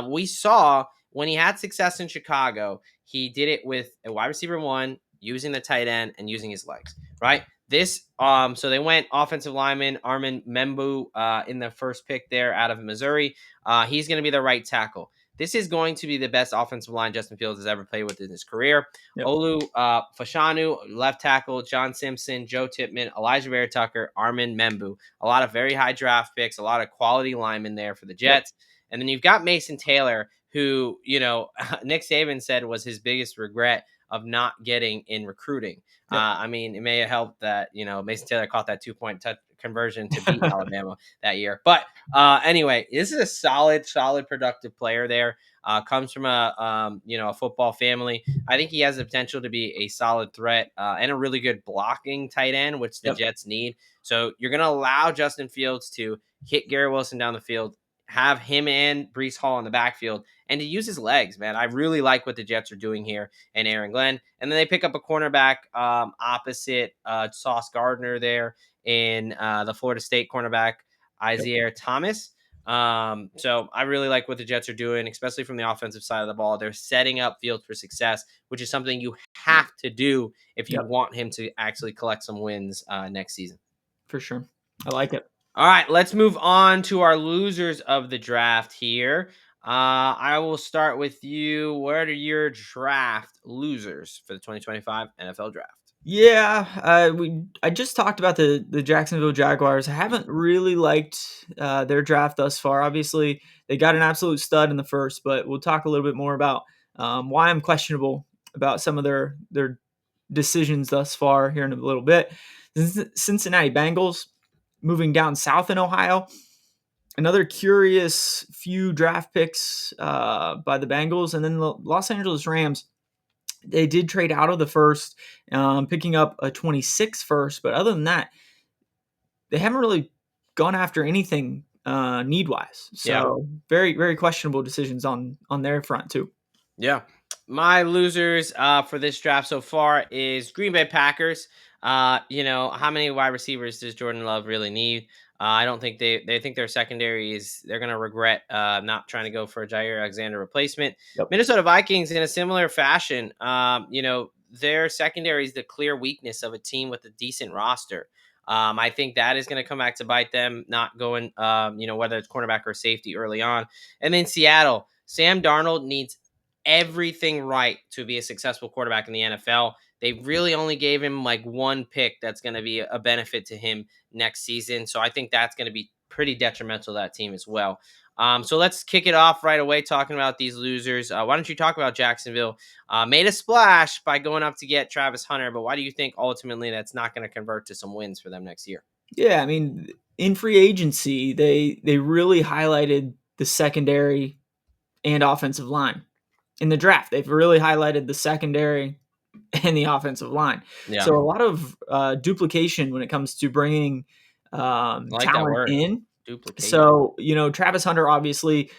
We saw when he had success in Chicago, he did it with a wide receiver 1, using the tight end and using his legs, right? So they went offensive lineman Armin Membu in the first pick there out of Missouri. He's going to be the right tackle. This is going to be the best offensive line Justin Fields has ever played with in his career. yep, Olu Fashanu, left tackle, John Simpson, Joe Tippmann, Elijah Bear Tucker, Armin Membu. A lot of very high draft picks, a lot of quality linemen there for the yep, Jets. And then you've got Mason Taylor, who, Nick Saban said was his biggest regret of not getting in recruiting. yep. I mean, it may have helped that, Mason Taylor caught that 2-point conversion to beat Alabama that year. But anyway, this is a solid, productive player there. comes from a football family. I think he has the potential to be a solid threat and a really good blocking tight end, which the Yep. Jets need. So you're going to allow Justin Fields to hit Garrett Wilson down the field, have him and Brees Hall in the backfield, and to use his legs, man. I really like what the Jets are doing here and Aaron Glenn. And then they pick up a cornerback opposite Sauce Gardner there in the Florida State cornerback, Yep. Isaiah Thomas. So I really like what the Jets are doing, especially from the offensive side of the ball. They're setting up Fields for success, which is something you have to do if you Yep. want him to actually collect some wins next season. For sure. I like it. All right, let's move on to our losers of the draft here. I will start with you. What are your draft losers for the 2025 NFL draft? Yeah, I just talked about the Jacksonville Jaguars. I haven't really liked their draft thus far. Obviously, they got an absolute stud in the first, but we'll talk a little bit more about why I'm questionable about some of their decisions thus far here in a little bit. The Cincinnati Bengals moving down south in Ohio. Another curious few draft picks by the Bengals, and then the Los Angeles Rams. They did trade out of the first, picking up a 26 first, but other than that, they haven't really gone after anything need wise. Yeah. So very very questionable decisions on their front too. Yeah. My losers for this draft so far is Green Bay Packers. How many wide receivers does Jordan Love really need? I don't think they think their secondary is they're gonna regret not trying to go for a Jair Alexander replacement. Yep. Minnesota Vikings in a similar fashion. Their secondary is the clear weakness of a team with a decent roster. I think that is going to come back to bite them, not going, whether it's cornerback or safety early on. And then Seattle, Sam Darnold needs everything right to be a successful quarterback in the NFL. They really only gave him like one pick that's going to be a benefit to him next season. So I think that's going to be pretty detrimental to that team as well. So let's kick it off right away talking about these losers. Why don't you talk about Jacksonville? Made a splash by going up to get Travis Hunter, but why do you think ultimately that's not going to convert to some wins for them next year? Yeah, I mean, in free agency, they really highlighted the secondary and offensive line. In the draft, they've really highlighted the secondary and the offensive line. Yeah, So a lot of duplication when it comes to bringing I like that talent word, in. duplication. So, Travis Hunter obviously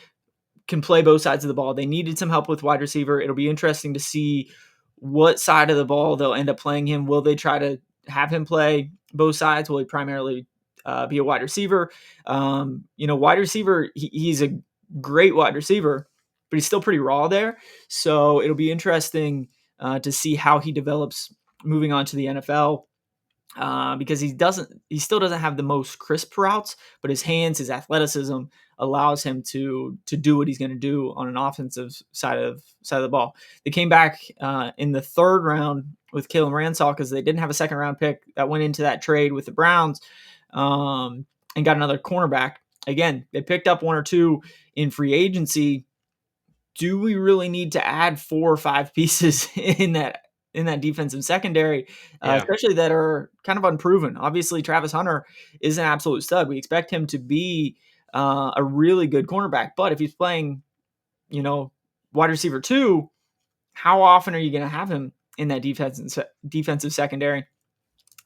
can play both sides of the ball. They needed some help with wide receiver. It'll be interesting to see what side of the ball they'll end up playing him. Will they try to have him play both sides? Will he primarily be a wide receiver? Wide receiver, he's a great wide receiver, but he's still pretty raw there. So it'll be interesting to see how he develops moving on to the NFL. Because he still doesn't have the most crisp routes, but his hands, his athleticism allows him to do what he's going to do on an offensive side of the ball. They came back in the third round with Kalen Ransall because they didn't have a second round pick that went into that trade with the Browns, and got another cornerback. Again, they picked up one or two in free agency. Do we really need to add 4 or 5 pieces in that defensive secondary, Yeah, especially that are kind of unproven? Obviously, Travis Hunter is an absolute stud. We expect him to be a really good cornerback, but if he's playing, you know, wide receiver 2, how often are you going to have him in that defensive secondary?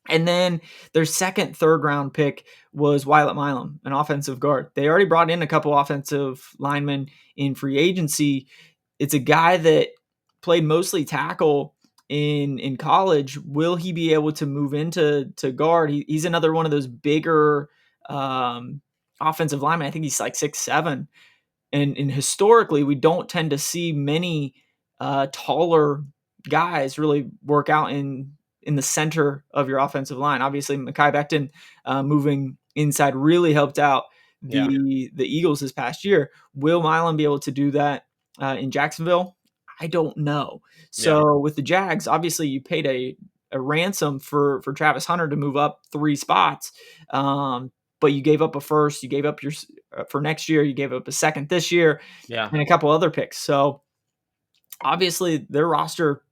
And then their second, third round pick was Wyatt Milam, an offensive guard. They already brought in a couple offensive linemen in free agency. It's a guy that played mostly tackle in college. Will he be able to move into guard? He's another one of those bigger offensive linemen. I think he's like 6'7". And historically, we don't tend to see many taller guys really work out in the center of your offensive line. Obviously, Mekhi Becton moving inside really helped out yeah, the Eagles this past year. Will Milan be able to do that in Jacksonville? I don't know. yeah, So with the Jags, obviously you paid a ransom for Travis Hunter to move up 3 spots. But you gave up a first, you gave up your for next year, you gave up a second this year, yeah. and a couple other picks. So obviously their roster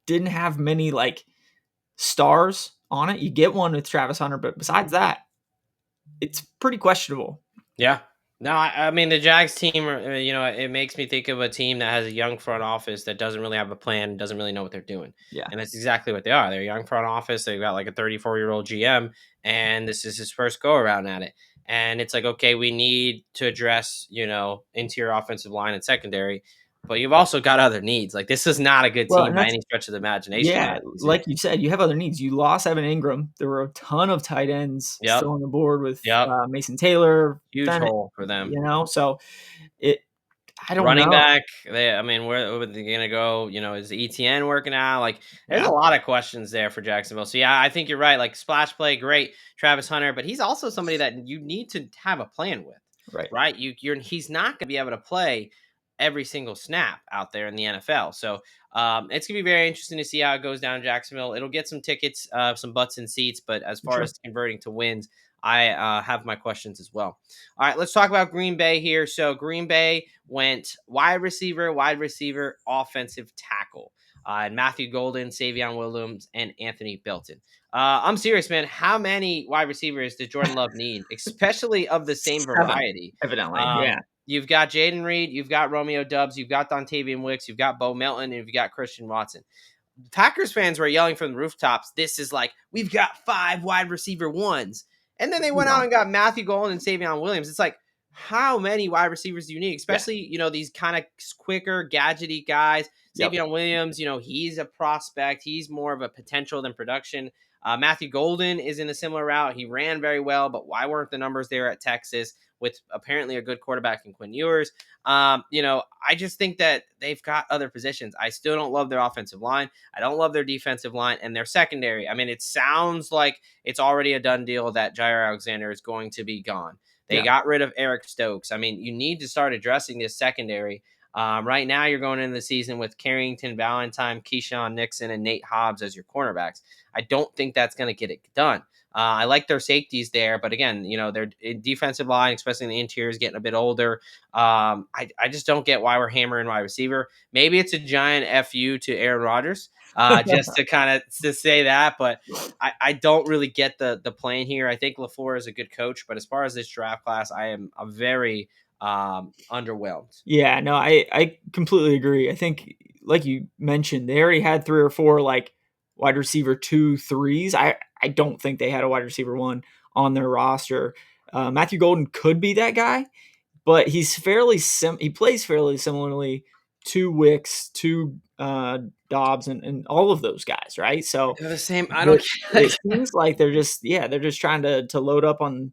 didn't have many like stars on it. You get one with Travis Hunter, but besides that, it's pretty questionable. Yeah. No, I mean the Jags team, it makes me think of a team that has a young front office that doesn't really have a plan, doesn't really know what they're doing, Yeah. and that's exactly what they are. They're a young front office. They've got like a 34-year-old GM, and this is his first go around at it. And it's like, okay, we need to address, interior offensive line and secondary, but you've also got other needs. Like this is not a good Well, team and by that's any stretch of the imagination yeah, last season. like you said, you have other needs. You lost Evan Ingram. There were a ton of tight ends Yep, still on the board with yep, Mason Taylor, huge Fennett, hole for them. so it I don't Running know. back, I mean, where are they gonna go? Is ETN working out? Like, there's a Yeah, lot of questions there for Jacksonville. So yeah, I think you're right. Like splash play, great, Travis Hunter, but he's also somebody that you need to have a plan with, right. right? He's not gonna be able to play every single snap out there in the NFL. So it's gonna be very interesting to see how it goes down in Jacksonville. It'll get some tickets, some butts and seats, but as far Sure. as converting to wins, I have my questions as well. All right, let's talk about Green Bay here. So Green Bay went wide receiver, offensive tackle. And Matthew Golden, Savion Williams, and Anthony Belton. I'm serious, man. How many wide receivers does Jordan Love need, especially of the same 7, variety? evidently, yeah. You've got Jaden Reed, you've got Romeo Dubs, you've got Dontavian Wicks, you've got Bo Melton, and you've got Christian Watson. Packers fans were yelling from the rooftops, this is like, we've got 5 wide receiver ones. And then they You went out don't. and got Matthew Golden and Savion Williams. It's like, how many wide receivers do you need? Yeah. Especially, these kind of quicker, gadgety guys. Yep. Savion Williams, he's a prospect. He's more of a potential than production. Matthew Golden is in a similar route. He ran very well, but why weren't the numbers there at Texas with apparently a good quarterback in Quinn Ewers? I just think that they've got other positions. I still don't love their offensive line. I don't love their defensive line and their secondary. I mean, it sounds like it's already a done deal that Jair Alexander is going to be gone. They Yeah. got rid of Eric Stokes. I mean, you need to start addressing this secondary. Right now, you're going into the season with Carrington, Valentine, Keyshawn Nixon, and Nate Hobbs as your cornerbacks. I don't think that's going to get it done. I like their safeties there, but again, their defensive line, especially in the interior, is getting a bit older. I just don't get why we're hammering wide receiver. Maybe it's a giant FU to Aaron Rodgers, just to kind of to say that, but I don't really get the plan here. I think LaFleur is a good coach, but as far as this draft class, I am a very underwhelmed. Yeah, no, I completely agree. I think, like you mentioned, they already had 3 or 4, like, wide receiver 2, 3s. I don't think they had a wide receiver 1 on their roster. Matthew Golden could be that guy, but he plays fairly similarly to Wicks, to, Dobbs, and all of those guys, right? So, They're the same. I don't the like. it seems like they're just trying to load up on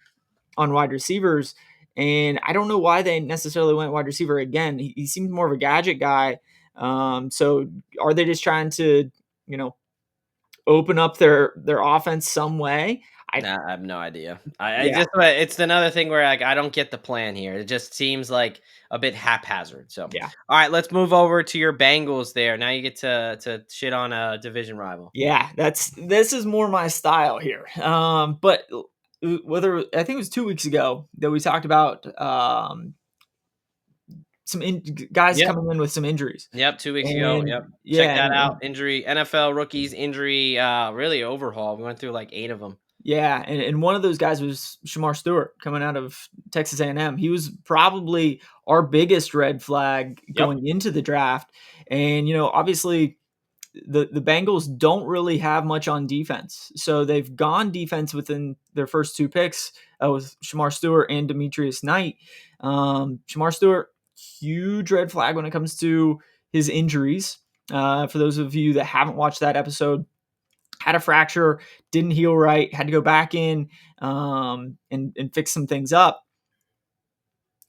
wide receivers. And I don't know why they necessarily went wide receiver again. He seems more of a gadget guy. So are they just trying to, you know, open up their offense some way? I Nah, I have no idea. I Yeah, just it's another thing where like I don't get the plan here. It just seems like a bit haphazard. So, yeah, all right, let's move over to your Bengals. There, now you get to shit on a division rival. yeah. This is more my style here. But whether I think it was 2 weeks ago that we talked about guys Yep, coming in with some injuries, yep. 2 weeks ago. and Yep, check yeah, that out. and Injury NFL rookies injury. Really overhaul. We went through like 8 of them. yeah, and one of those guys was Shamar Stewart coming out of Texas A&M. He was probably our biggest red flag Yep. going into the draft, and obviously the Bengals don't really have much on defense, so they've gone defense within their first 2 picks with Shamar Stewart and Demetrius Knight. Shamar Stewart, huge red flag when it comes to his injuries. For those of you that haven't watched that episode, had a fracture, didn't heal right, had to go back in and fix some things up.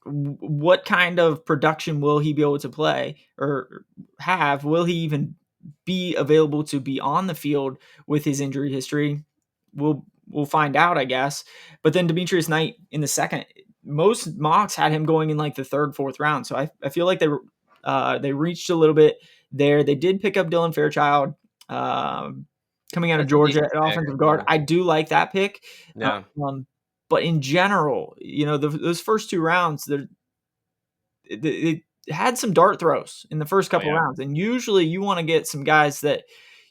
What kind of production will he be able to play or have? Will he even be available to be on the field with his injury history? We'll find out, I guess. But then Demetrius Knight in the second, most mocks had him going in like the third, fourth round. So I feel like they reached a little bit there. They did pick up Dylan Fairchild, coming out of That's a Georgia decent at pick. offensive guard. Yeah. I do like that pick. Yeah. Um, but in general, those first 2 rounds, it had some dart throws in the first Oh couple yeah. rounds, and usually you want to get some guys that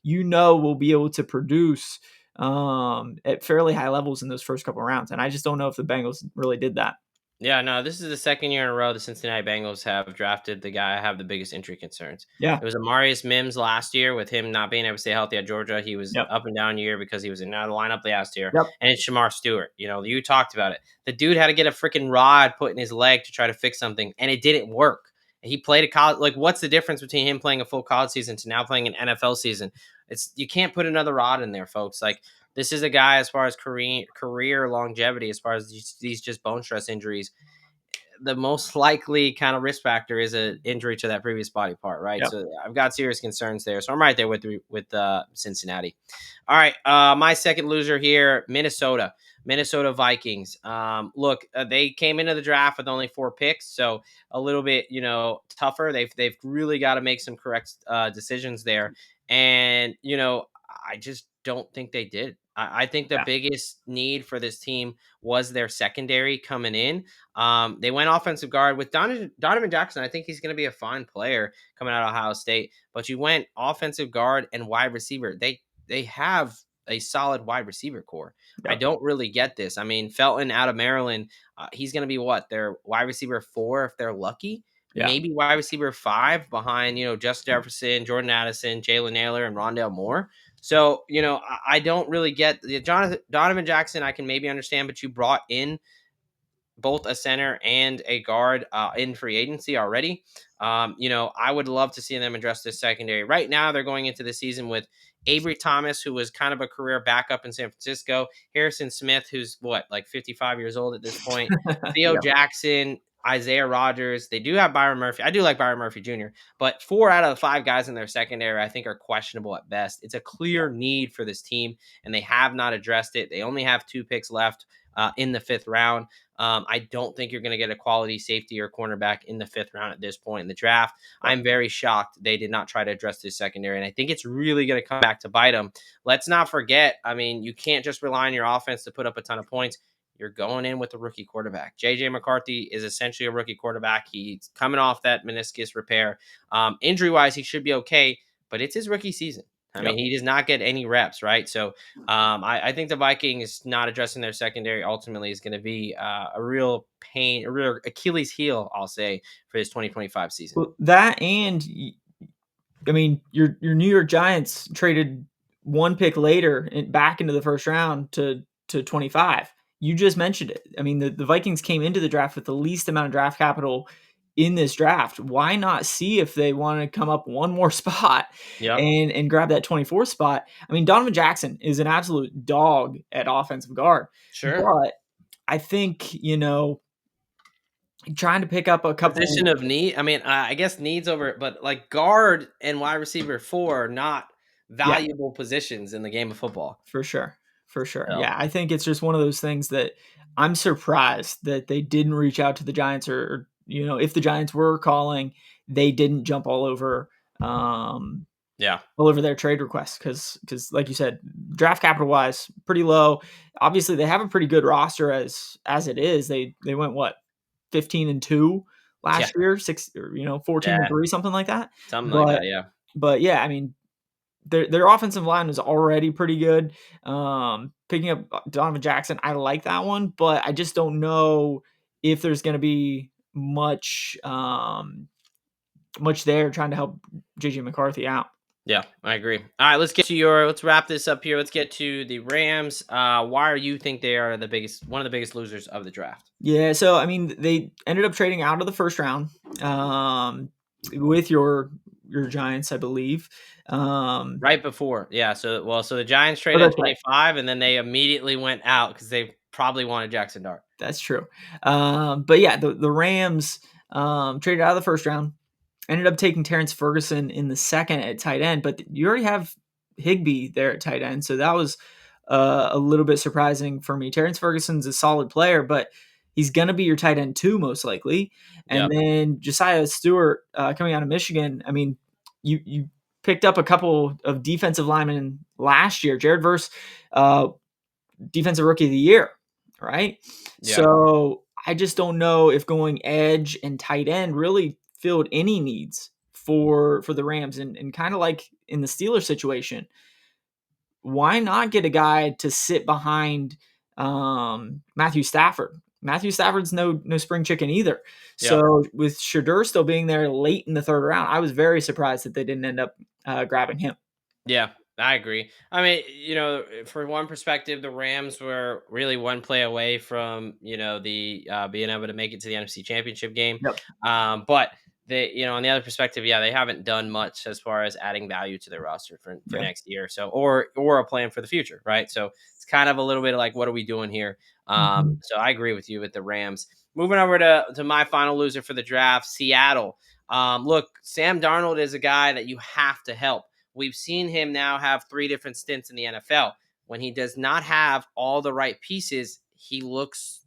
will be able to produce at fairly high levels in those first couple rounds. And I just don't know if the Bengals really did that. Yeah, no, this is the second year in a row the Cincinnati Bengals have drafted the guy I have the biggest injury concerns. Yeah. It was Amarius Mims last year with him not being able to stay healthy at Georgia. He was Yep. up and down year because he was in and out of the lineup last year. Yep. And it's Shamar Stewart. You know, you talked about it. The dude had to get a freaking rod put in his leg to try to fix something, and it didn't work. And he played a college. Like, what's the difference between him playing a full college season to now playing an NFL season? It's you can't put another rod in there, folks. Like, this is a guy as far as career longevity, as far as these just bone stress injuries, the most likely kind of risk factor is an injury to that previous body part, right? Yep. So I've got serious concerns there. So I'm right there with Cincinnati. All right, my second loser here, Minnesota Vikings. Look, they came into the draft with only 4 picks, so a little bit, tougher. They've really got to make some correct decisions there, and I just don't think they did. I think the Yeah. biggest need for this team was their secondary coming in. They went offensive guard with Donovan Jackson. I think he's going to be a fine player coming out of Ohio State. But you went offensive guard and wide receiver. They have a solid wide receiver core. I Yep. don't really get this. I mean, Felton out of Maryland, he's going to be what, their wide receiver 4 if they're lucky. Yeah. Maybe wide receiver 5 behind Justin Jefferson, Jordan Addison, Jalen Naylor, and Rondale Moore. So I don't really get the Donovan Jackson. I can maybe understand, but you brought in both a center and a guard in free agency already. I would love to see them address this secondary. Right now, they're going into the season with Avery Thomas, who was kind of a career backup in San Francisco, Harrison Smith, who's like 55 years old at this point, Theo Yep. Jackson, Isaiah Rogers. They do have Byron Murphy. I do like Byron Murphy Jr., but 4 out of the 5 guys in their secondary, I think, are questionable at best. It's a clear need for this team, and they have not addressed it. They only have 2 picks left in the 5th round. I don't think you're going to get a quality safety or cornerback in the 5th round at this point in the draft. Yep. I'm very shocked they did not try to address this secondary, and I think it's really going to come back to bite them. Let's not forget, I mean, you can't just rely on your offense to put up a ton of points. You're going in with a rookie quarterback. JJ McCarthy is essentially a rookie quarterback. He's coming off that meniscus repair. Injury wise, he should be okay, but it's his rookie season. I Yep. mean, he does not get any reps, right? So I think the Vikings not addressing their secondary ultimately is going to be a real pain, a real Achilles heel, I'll say, for this 2025 season. Well, that and I mean, your New York Giants traded 1 pick later back into the first round to 25. You just mentioned it. I mean, the Vikings came into the draft with the least amount of draft capital in this draft. Why not see if they want to come up one more spot Yep. and grab that 24 spot? I mean, Donovan Jackson is an absolute dog at offensive guard, Sure. but I think, trying to pick up a Position couple. of need. I mean, I guess needs over, but like guard and wide receiver 4 are not Yeah. valuable positions in the game of football. For sure. For sure. So, Yeah, I think it's just one of those things that I'm surprised that they didn't reach out to the Giants or if the Giants were calling, they didn't jump yeah. all over their trade requests cuz like you said, draft capital wise, pretty low. Obviously, they have a pretty good roster as it is. They went what? 15-2 Yeah. last year, 6 or 14 and Yeah. 3, something like that. Something like But that. Yeah. but yeah, I mean, their offensive line is already pretty good. Picking up Donovan Jackson, I like that one, but I just don't know if there's going to be much there trying to help JJ McCarthy out. Yeah, I agree. All right, let's wrap this up here. Let's get to the Rams. Why are you think they are one of the biggest losers of the draft? Yeah, so I mean, they ended up trading out of the first round with your Giants, I believe. Right before, yeah. So the Giants Oh, traded at that's right. 25, and then they immediately went out because they probably wanted Jackson Dart. That's true. But yeah, the Rams traded out of the first round. Ended up taking Terrence Ferguson in the second at tight end, but you already have Higbee there at tight end, so that was a little bit surprising for me. Terrence Ferguson's a solid player, but he's going to be your tight end too, most likely. And Yep. then Josiah Stewart coming out of Michigan. I mean, you picked up a couple of defensive linemen last year. Jared Verse, defensive rookie of the year, right? Yeah. So I just don't know if going edge and tight end really filled any needs for the Rams, and kind of like in the Steelers situation, why not get a guy to sit behind Matthew Stafford? Matthew Stafford's no spring chicken either. Yep. So with Shedeur still being there late in the third round, I was very surprised that they didn't end up grabbing him. Yeah, I agree. I mean, for one perspective, the Rams were really one play away from, the being able to make it to the NFC Championship game. Yep. But they, on the other perspective, yeah, they haven't done much as far as adding value to their roster for Yeah. next year. So, or a plan for the future, right? So it's kind of a little bit of like, what are we doing here? Mhm. So I agree with you with the Rams. Moving over to my final loser for the draft, Seattle. Look, Sam Darnold is a guy that you have to help. We've seen him now have 3 different stints in the NFL. When he does not have all the right pieces, he looks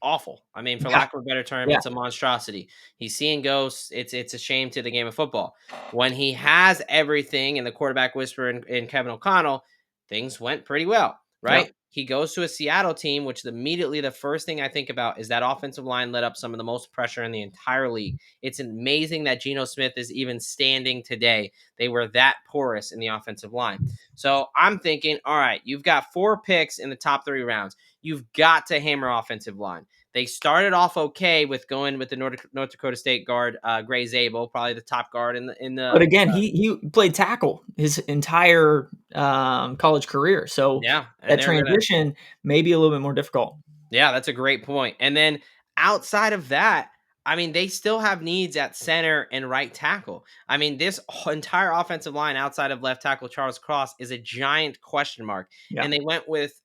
awful. I mean, for Yeah. lack of a better term, Yeah. it's a monstrosity. He's seeing ghosts. It's a shame to the game of football. When he has everything and the quarterback whisperer in Kevin O'Connell, things went pretty well, Yeah. right? He goes to a Seattle team, which immediately the first thing I think about is that offensive line let up some of the most pressure in the entire league. It's amazing that Geno Smith is even standing today. They were that porous in the offensive line. So I'm thinking, all right, you've got 4 picks in the top 3 rounds. You've got to hammer offensive line. They started off okay with going with the North Dakota State guard, Gray Zabel, probably the top guard in the But again, he played tackle his entire college career, so yeah, and that they're gonna transition may be a little bit more difficult. yeah, that's a great point. And then outside of that, I mean, they still have needs at center and right tackle. I mean, this entire offensive line outside of left tackle Charles Cross is a giant question mark. Yeah. And they went with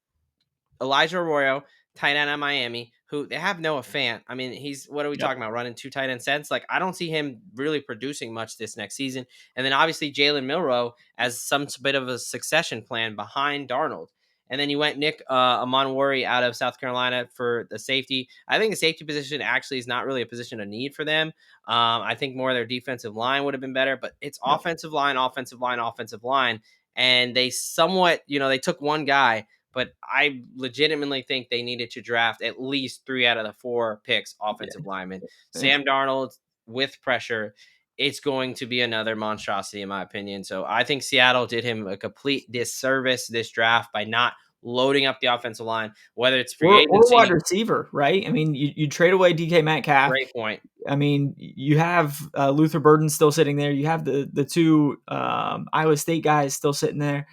Elijah Arroyo, tight end at Miami, who they have Noah Fant. I mean, he's what are we Yep. talking about? Running 2 tight end sets? Like, I don't see him really producing much this next season. And then obviously Jalen Milrow as some bit of a succession plan behind Darnold. And then you went Nick Amonwori out of South Carolina for the safety. I think the safety position actually is not really a position of need for them. I think more of their defensive line would have been better, but it's Yep. offensive line, offensive line, offensive line. And they somewhat, they took one guy, but I legitimately think they needed to draft at least 3 out of the 4 picks offensive linemen. Yeah. Sam Darnold with pressure, it's going to be another monstrosity in my opinion. So I think Seattle did him a complete disservice this draft by not loading up the offensive line, whether it's free Or wide agency. receiver, right? I mean, you trade away DK Metcalf. Great point. I mean, you have Luther Burden still sitting there. You have the 2 Iowa State guys still sitting there.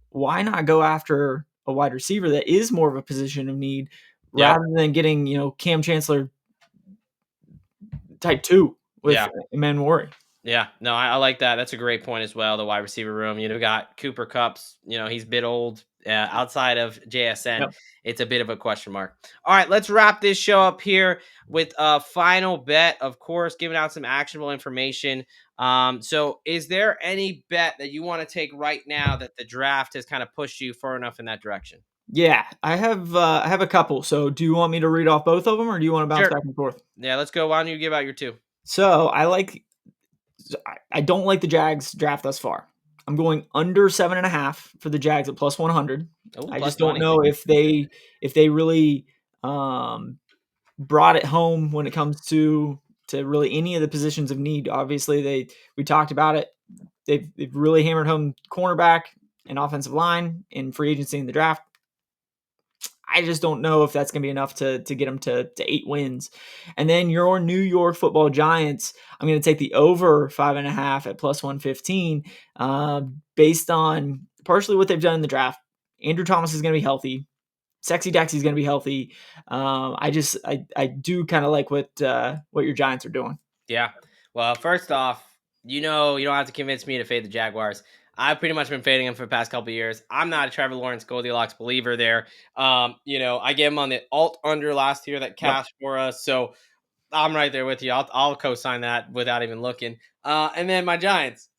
Why not go after a wide receiver that is more of a position of need Yep. rather than getting, Cam Chancellor type 2 with Yeah. Emmanuel? Yeah, no, I like that. That's a great point as well. The wide receiver room, got Cooper Cups. He's a bit old. Outside of JSN, Yep. it's a bit of a question mark. All right, let's wrap this show up here with a final bet. Of course, giving out some actionable information. So, is there any bet that you want to take right now that the draft has kind of pushed you far enough in that direction? Yeah, I have a couple. So do you want me to read off both of them or do you want to bounce Sure. back and forth? Yeah, let's go. Why don't you give out your 2? So I don't like the Jags draft thus far. I'm going under 7.5 for the Jags at plus 100. Oh, I plus just don't money. know if they really um, brought it home when it comes to really any of the positions of need. Obviously, we talked about it. They've really hammered home cornerback and offensive line in free agency in the draft. I just don't know if that's going to be enough to get them to 8 wins. And then your New York Football Giants, I'm going to take the over 5.5 at plus 115, based on partially what they've done in the draft. Andrew Thomas is going to be healthy. Sexy Daxy is going to be healthy. I do kind of like what your Giants are doing. Yeah. Well, first off, you don't have to convince me to fade the Jaguars. I've pretty much been fading them for the past couple of years. I'm not a Trevor Lawrence Goldilocks believer there. I gave him on the alt under last year that Yep. cashed for us. So I'm right there with you. I'll co-sign that without even looking. And then my Giants.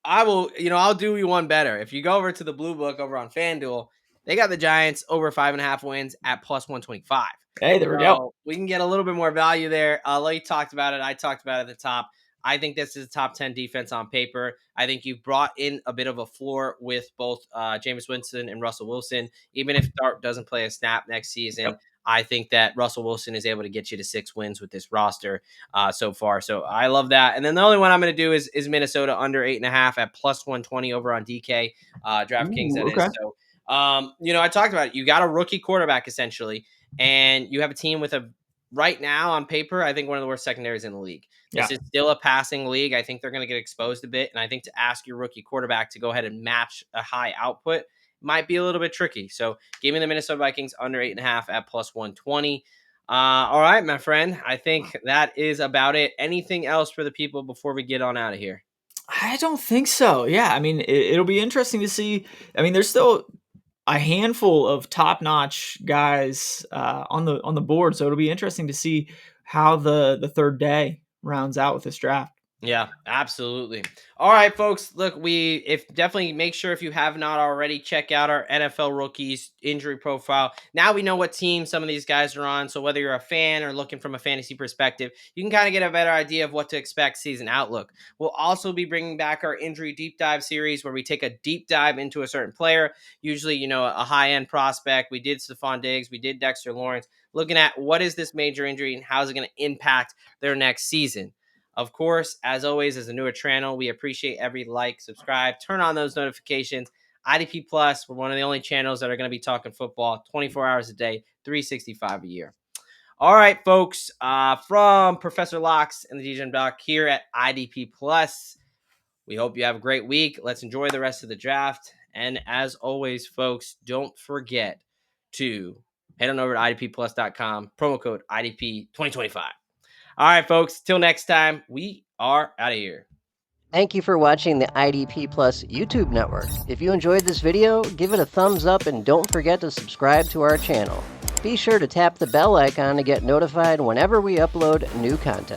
I will, I'll do you one better. If you go over to the Blue Book over on FanDuel, they got the Giants over 5.5 wins at plus 125. Hey, there we go. So we can get a little bit more value there. Like talked about it. I talked about it at the top. I think this is a top 10 defense on paper. I think you've brought in a bit of a floor with both Jameis Winston and Russell Wilson. Even if Dart doesn't play a snap next season, Yep. I think that Russell Wilson is able to get you to 6 wins with this roster so far. So I love that. And then the only one I'm going to do is Minnesota under 8.5 at plus 120 over on DK, DraftKings, Ooh, that okay. is. So, I talked about it. You got a rookie quarterback essentially, and you have a team with a right now on paper, I think one of the worst secondaries in the league. Yeah. This is still a passing league. I think they're going to get exposed a bit. And I think to ask your rookie quarterback to go ahead and match a high output might be a little bit tricky. So give me the Minnesota Vikings under 8.5 at plus 120. All right, my friend. I think that is about it. Anything else for the people before we get on out of here? I don't think so. Yeah, I mean, it'll be interesting to see. I mean, there's still a handful of top-notch guys on the board, so it'll be interesting to see how the third day rounds out with this draft. Yeah, absolutely. All right, folks. Look, if definitely make sure if you have not already, check out our NFL rookies injury profile. Now we know what team some of these guys are on. So whether you're a fan or looking from a fantasy perspective, you can kind of get a better idea of what to expect season outlook. We'll also be bringing back our injury deep dive series where we take a deep dive into a certain player, usually, a high end prospect. We did Stephon Diggs, we did Dexter Lawrence, looking at what is this major injury and how is it going to impact their next season. Of course, as always, as a newer channel, we appreciate every like, subscribe, turn on those notifications. IDP Plus, we're one of the only channels that are going to be talking football 24 hours a day, 365 a year. All right, folks, from Professor Locks and the DGM Doc here at IDP Plus, we hope you have a great week. Let's enjoy the rest of the draft. And as always, folks, don't forget to head on over to idpplus.com, promo code IDP2025. All right, folks. Till next time, we are out of here. Thank you for watching the IDP Plus YouTube network. If you enjoyed this video, give it a thumbs up and don't forget to subscribe to our channel. Be sure to tap the bell icon to get notified whenever we upload new content.